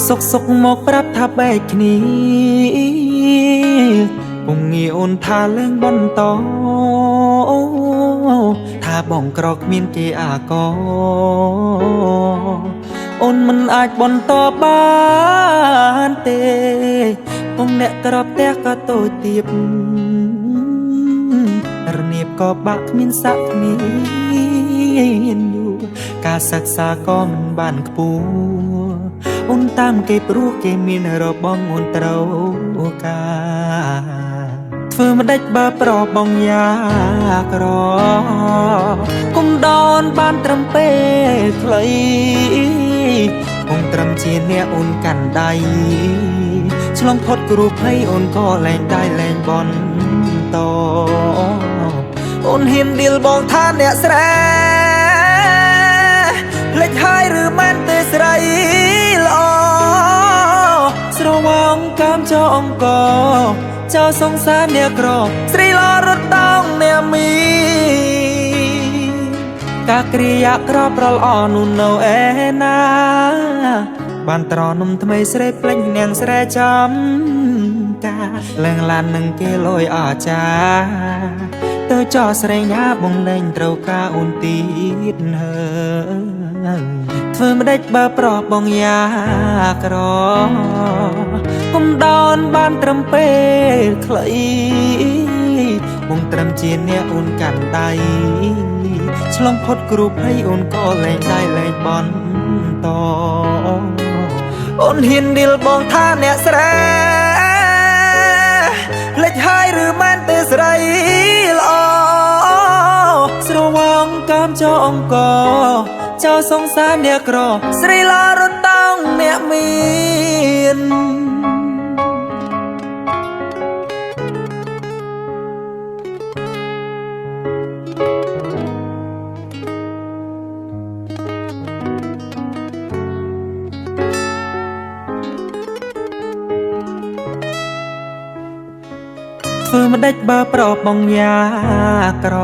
សុកសុកមកប្រាប់ថាបែកគ្នាពុំងាអូនថាលែងបន្តថាបងក្រគ្មានគេអាកអូនមិនអាចបន្តបានទេពុំអ្នកក្របផ្ទះក៏តូចទៀបរនៀបក៏បាក់គ្មានសក្តិមានយូរការសិក្សាក៏មិនបានខ្ពស់អូនតាមគេព្រោះគេមានរបងអូនត្រូវការធ្វើមិនដេចបើប្របងយ៉ាក្រគុំដនបានត្រឹមពេលខ្លីគុំត្រឹមជាអ្នកអូនកាន់ដៃឆ្លងផុតគ្រូភ័យអូនក៏លែងได้លែងបន្តអូនហ៊ានឌីលបងថាអ្នកស្រែលេចហើយឬមិនទេស្រីល្អស្រវាងកាមចោអង្គចោសង្សារអ្នកក្រស្រីល្អរត់តងអ្នកមីកាគ្រាយាក្រប្រលអនោះនៅឯណាបានត្រនំថ្មីស្រីភ្លេចនាងស្រែចំការឡើងឡាននឹងគេលយអចាទៅចោស្រីញ៉ាបងលែងត្រូវការអូនទៀតហើយធ្វើមិនដេចបើប្របងយ៉ាក្រគុំដោនបានត្រឹមពេលខ្លីបងត្រឹមជាអ្នកអូនកាន់ដៃឆ្លងផុតគ្រូភ័យអូនក៏លែងได้លែងបន្តអូនហ៊ានឌីលបងថាអ្នកស្រែលេចហើយឬមិនទេស្រីល្អស្រវាងកាមចោអង្គចោសង្សារអ្នកក្រស្រីល្អរត់តងអ្នកមានធ្វើមិនដេចបើប្របងយ៉ាក្រ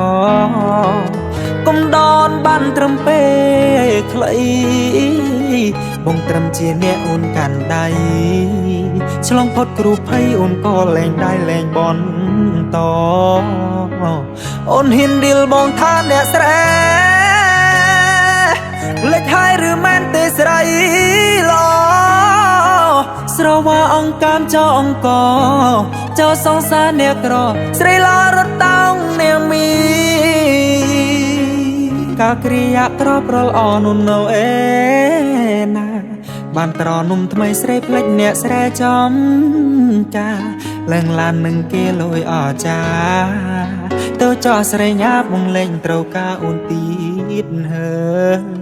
គុំដនបានត្រឹមពេលខ្លីបងត្រឹមជាអ្នកអូនកាន់ដៃឆ្លងផុតគ្រូភ័យអូនក៏លែងได้លែងបន្តអូនហ៊ានឌីលបងថាអ្នកស្រែលេចហើយឬមិនទេស្រីល្អស្រវាអង្គកាមចោអង្គចោសង្សារអ្នកក្រស្រីល្អរត់តងនាងមីកាគ្រាយាក្រប្រលអនោះនៅឯណាបានត្រនំថ្មីស្រីភ្លេចអ្នកស្រែចំការឡើងឡាននឹងគេលយអចាទៅចោស្រីញ៉ាបងលែងត្រូវការអូនទៀតហើយ